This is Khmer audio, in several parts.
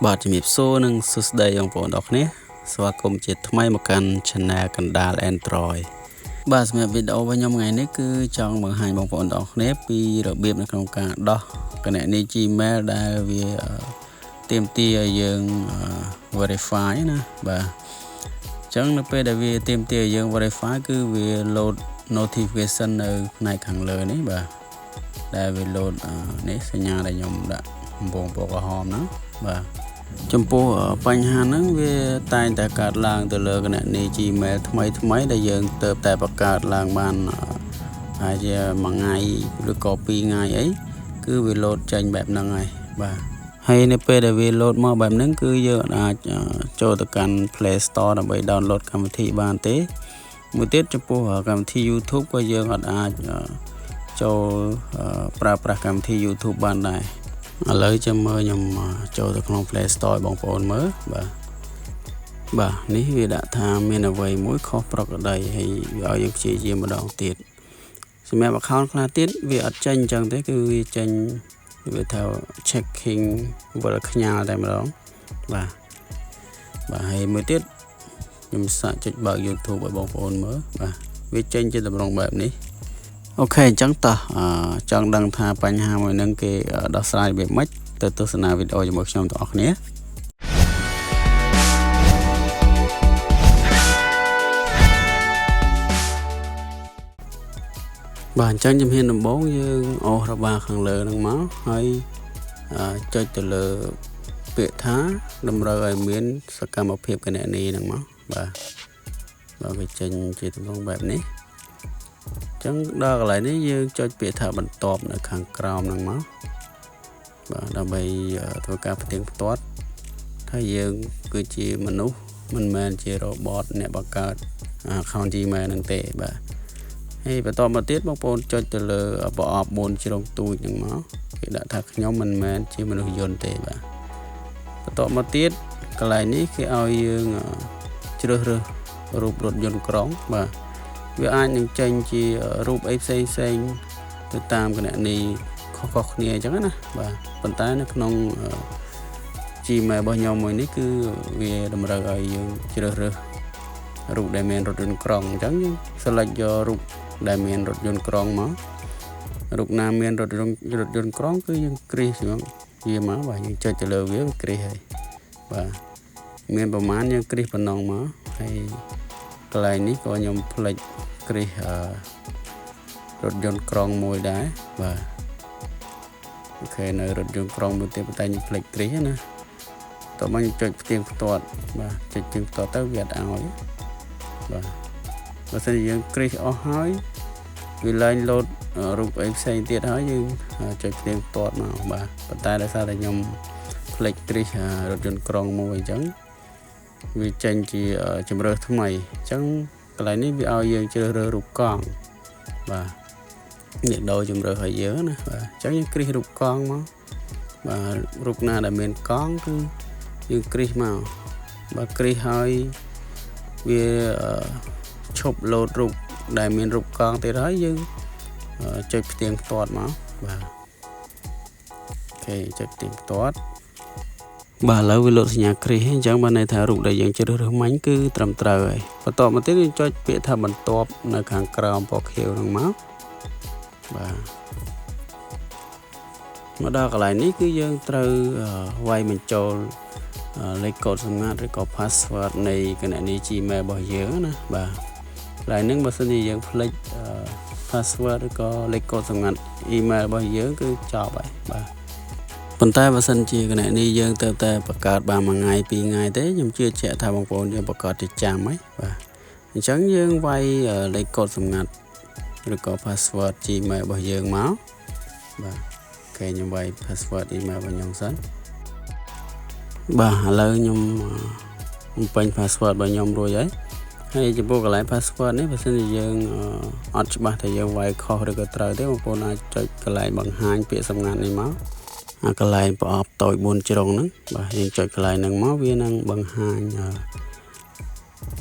បាទជំរាបសួរនិងសួស្តីបងប្អូនទាំងអស់គ្នាស្វាគមន៍ជាថ្មីមកកាន់ Channel កណ្ដាល Android បាទសម្រាប់វីដេអូរបស់ខ្ញុំថ្ងៃនេះគឺចង់បង្ហាញបងប្អូនទាំងអស់គ្នាពីរបៀបនៅក្នុងការដោះគណនី Gmail ដែលវាទាមទារឲ្យយើង verify ណាបាទអញ្ចឹងនៅពេលដែលវាទាមទារឲ្យយើង verify គឺវា load notification នៅផ្នែកខាងលើនេះបាទដែលវា load នេះសញ្ញាដែលខ្ញុំដាក់កំពុងពណ៌ក្រហមហ្នឹងបាទចំពោះបញ្ហាហ្នឹងវាតែងតែកើតឡើងទៅលើគណនី Gmail ថ្មីដែលយើងទៅតែបង្កើតឡើងបានហើយជាមួយថ្ងៃឬក៏2ថ្ងៃអីគឺវា load ចេញបែបហ្នឹងហើយបាទហើយនៅពេលដែលវា load មកបែបហ្នឹងគឺយើងអាចចូលទៅកាន់ Play Store ដើម្បី download កម្មវិធីបានទេមួយទៀតចំពោះកម្មវិធី YouTube ក៏យើងអាចចូលប្រើប្រាស់កម្មវិធី YouTube បានដែរឥឡូវចាំមើលខ្ញុំចូលទៅក្នុង Play Store ឲ្យបងប្អូនមើលបាទនេះវាដាក់ថាមានអ្វីមួយខុសប្រក្រតីហើយវាឲ្យយើងព្យាយាមម្ដងទៀតសម្រាប់ account ខ្លះទៀតវាអត់ចេញអញ្ចឹងទេគឺវាចេញវាថា checking វិលខ្ញាល់តែម្ដងបាទហើយមួយទៀតខ្ញុំសាកចុចបើក YouTube ឲ្យបងប្អូនមើលបាទវាចេញជាតម្រង់បែបនេះអូខេអញ្ចឹងតោះចង់ដឹងថាបញ្ហាមួយហ្នឹងគេដោះស្រាយរបៀបម៉េចទៅទស្សនាវីដេអូជាមួយខ្ញុំទាំងអស់គ្នាបាទអញ្ចឹងជំហានដំបូងយើងអូសរបាខាងលើហ្នឹងមកហើយចុចទៅលើពាក្យថាតម្រូវឲ្យមានសកម្មភាពគណនីហ្នឹងមកបាទវាចេញជាទម្រង់បែបនេះអញ្ចឹងដល់កន្លែងនេះយើងចុចពាក្យថាបន្ទាប់នៅខាងក្រោមហ្នឹងមកបាទដើម្បីធ្វើការផ្ទៀងផ្ទាត់ថាយើងគឺជាមនុស្សមិនមែនជា robot អ្នកបង្កើត account Gmail ហ្នឹងទេបាទហើយបន្តមកទៀតបងប្អូនចុចទៅលើប្រអប់4ជ្រុងទូចហ្នឹងមកគេដាក់ថាខ្ញុំមិនមែនជាមនុស្សយន្តទេបាទបន្តមកទៀតកន្លែងនេះគេឲ្យយើងជ្រើសរើសរូបរថយន្តក្រុងបាទវាអាចនឹងចេញជារូបអីផ្សេងទៅតាមគណនីខុសៗគ្នាអញ្ចឹងណាបាទប៉ុន្តែនៅក្នុង Gmail របស់ខ្ញុំមួយនេះគឺវាតម្រូវឲ្យយើងជ្រើសរើសរូបដែលមានរថយន្តក្រុងអញ្ចឹងយើង select យករូបដែលមានរថយន្តក្រុងមករូបណាមានរថយន្តក្រុងគឺយើងគ្រីសវាមកបាទយើងចុចទៅលើវាគ្រីសហើយបាទមានប្រមាណយើងគ្រីសប៉ុណ្ណឹងមកហើយកន្លែងនេះក៏ខ្ញុំផ្លេចគ្រីសរថយន្តក្រុងមួយដែរបាទអូខេនៅរថយន្តក្រុងមួយទៀតតែខ្ញុំផ្លេចគ្រីសណាតោះមកចុចផ្ទៀងផ្ទាត់បាទចុចផ្ទៀងផ្ទាត់ទៅវាអត់ឲ្យបាទបើសិនជាយើងគ្រីសអស់ហើយវាឡើងលោតរូបអីផ្សេងទៀតហើយយើងចុចផ្ទៀងផ្ទាត់មកបាទប៉ុន្តែដោយសារតែខ្ញុំផ្លេចគ្រីសរថយន្តក្រុងមួយអញ្ចឹងវាចេញជាជម្រើសថ្មីអញ្ចឹងកន្លែងនេះវាឲ្យយើងជ្រើសរើសរូបកង់បាទនេះដូរជម្រើសឲ្យយើងណាបាទអញ្ចឹងយើងគ្រីសរូបកង់មកបាទរូបណាដែលមានកង់គឺយើងគ្រីសមកបាទគ្រីសហើយវាឈប់លោតរូបដែលមានរូបកង់ទៀតហើយយើងចុចផ្ទៀងផ្ទាត់មកបាទអូខេចុចផ្ទៀងផ្ទាត់បាទឥឡូវវាលោតសញ្ញាគ្រីសអញ្ចឹងបានន័យថារូបដែលយើងជ្រើសរើសមិញគឺត្រឹមត្រូវហើយបន្តមកទៀតយើងចុចពាក្យថាបន្ទាប់នៅខាងក្រោមពណ៌ខៀវហ្នឹងមកបាទមកដល់កន្លែងនេះគឺយើងត្រូវវាយបញ្ចូលលេខកូដសម្ងាត់ឬក៏ password នៃគណនី Gmail របស់យើងណាបាទកន្លែងហ្នឹងបើសិនជាយើងភ្លេច password ឬក៏លេខកូដសម្ងាត់ email របស់យើងគឺចប់ហើយបាទប៉ុន្តែបើសិនជាគណនីយើងទៅតែបង្កើតបានមួយថ្ងៃ2ថ្ងៃទេខ្ញុំជឿជាក់ថាបងប្អូនយើងបង្កើតទៅចាំហើយបាទអញ្ចឹងយើងវាយលេខកូដសម្ងាត់ឬក៏ password Gmail របស់យើងមកបាទអូខេខ្ញុំវាយ password email របស់ខ្ញុំសិនបាទឥឡូវខ្ញុំបំពេញ password របស់ខ្ញុំរួចហើយចំពោះកន្លែង password នេះបើសិនជាយើងអត់ច្បាស់ថាយើងវាយខុសឬក៏ត្រូវទេបងប្អូនអាចចុចកន្លែងបង្ហាញពាក្យសម្ងាត់នេះមកកន្លែងប្រអប់តូច4ជ្រុងហ្នឹងបាទយើងចុចកន្លែងហ្នឹងមកវានឹងបង្ហាញ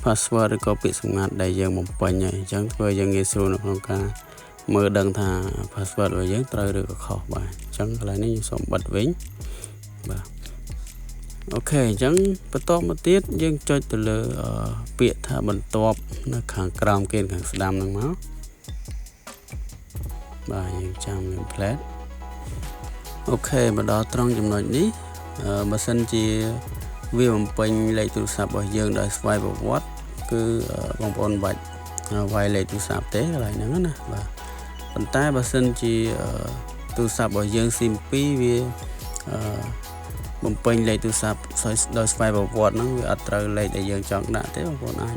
password ឬក៏ពាក្យសម្ងាត់ដែលយើងបំពេញហើយអញ្ចឹងធ្វើឲ្យយើងងាយស្រួលនៅក្នុងការមើលដឹងថា password របស់យើងត្រូវឬក៏ខុសបាទអញ្ចឹងកន្លែងនេះខ្ញុំសូមបិទវិញបាទ អូខេអញ្ចឹងបន្តមកទៀតយើងចុចទៅលើពាក្យថាបន្ទាប់នៅខាងក្រោមគេខាងស្ដាំហ្នឹងមកបាទយើងចាំ template អូខេមកដល់ត្រង់ចំណុចនេះបើសិនជាវាបំពេញលេខទូរស័ព្ទរបស់យើងដោយស្វ័យប្រវត្តិគឺបងប្អូនបាច់វាយលេខទូរស័ព្ទទេកន្លែងហ្នឹងណាបាទប៉ុន្តែបើសិនជាទូរស័ព្ទរបស់យើង SIM 2វាបំពេញលេខទូរស័ព្ទដោយស្វ័យប្រវត្តិហ្នឹងវាអត់ត្រូវលេខដែលយើងចង់ដាក់ទេបងប្អូនអាច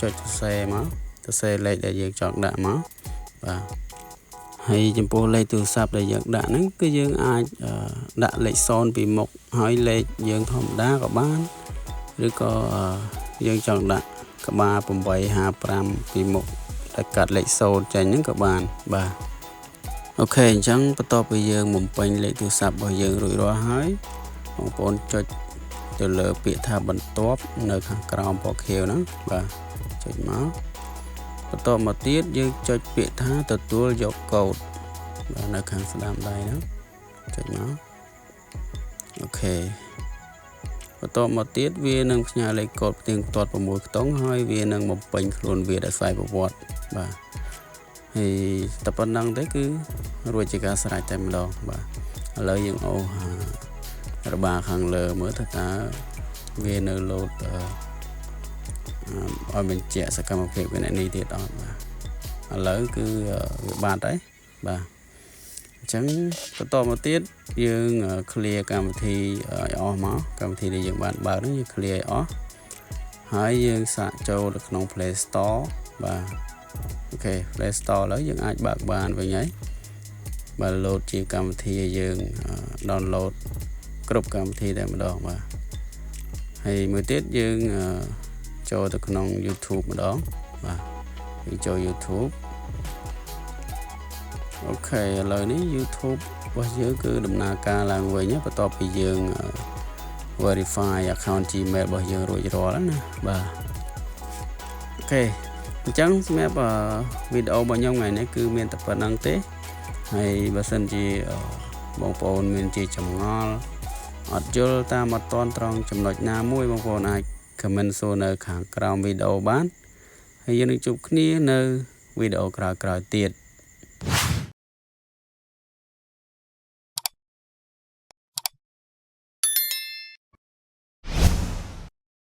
ចុចសរសេរមកសរសេរលេខដែលយើងចង់ដាក់មកបាទហើយចំពោះលេខទូរស័ព្ទដែលយើងដាក់ហ្នឹងគឺយើងអាចដាក់លេខ0ពីមុខហើយលេខយើងធម្មតាក៏បានឬក៏យើងចង់ដាក់ក្បាល855ពីមុខតែកាត់លេខ0ចេញហ្នឹងក៏បានបាទអូខេអញ្ចឹងបន្ទាប់ពីយើងបំពេញលេខទូរស័ព្ទរបស់យើងរួចរាល់ហើយបងប្អូនចុចទៅលើពាក្យថាបន្ទាប់នៅខាងក្រោមពណ៌ខៀវហ្នឹងបាទចុចមកបន្តមកទៀតយើងចុចពាក្យថាទទួលយកកូដបាទនៅខាងស្ដាំដៃហ្នឹងចុចមកអូខេបន្តមកទៀតវានឹងផ្ញើលេខកូដផ្ទៀងផ្ទាត់6ខ្ទង់ហើយវានឹងបំពេញខ្លួនវាដោយស្វ័យប្រវត្តិបាទហើយតែប៉ុណ្្នឹងទេគឺរួចជាការស្រេចតែម្ដងបាទឥឡូវយើងអូសរបាលខាងលើមើលថាវានៅលោតឲ្យបញ្ជាក់សកម្មភាពគណនីទៀតអត់បាទឥឡូវគឺវាបាត់ហើយបាទអញ្ចឹងបន្តមកទៀតយើង clear កម្មវិធីឲ្យអស់មកកម្មវិធីដែលយើងបានបើកហ្នឹងយើង clear ឲ្យអស់ហើយយើងសាកចូលទៅក្នុង Play Store បាទអូខេ Play Store ឥឡូវយើងអាចបើកបានវិញហើយបើ load ជាកម្មវិធីឲ្យយើង download គ្រប់កម្មវិធីតែម្ដងបាទហើយមួយទៀតយើងចូលទៅក្នុង YouTube ម្ដងបាទយើងចូល YouTube អូខេឥឡូវនេះ YouTube របស់យើងគឺដំណើរការឡើងវិញបន្ទាប់ពីយើង verify account Gmail របស់យើងរួចរាល់ណាបាទអូខេអញ្ចឹងសម្រាប់វីដេអូរបស់ខ្ញុំថ្ងៃនេះគឺមានតែប៉ុណ្្នឹងទេហើយបើសិនជាបងប្អូនមានជាចម្ងល់អត់យល់តាមអត់ទាន់ត្រង់ចំណុចណាមួយបងប្អូនអាច comment សួរនៅខាងក្រោមវីដេអូបានហើយយើងនឹងជួបគ្នានៅវីដេអូក្រោយៗទៀត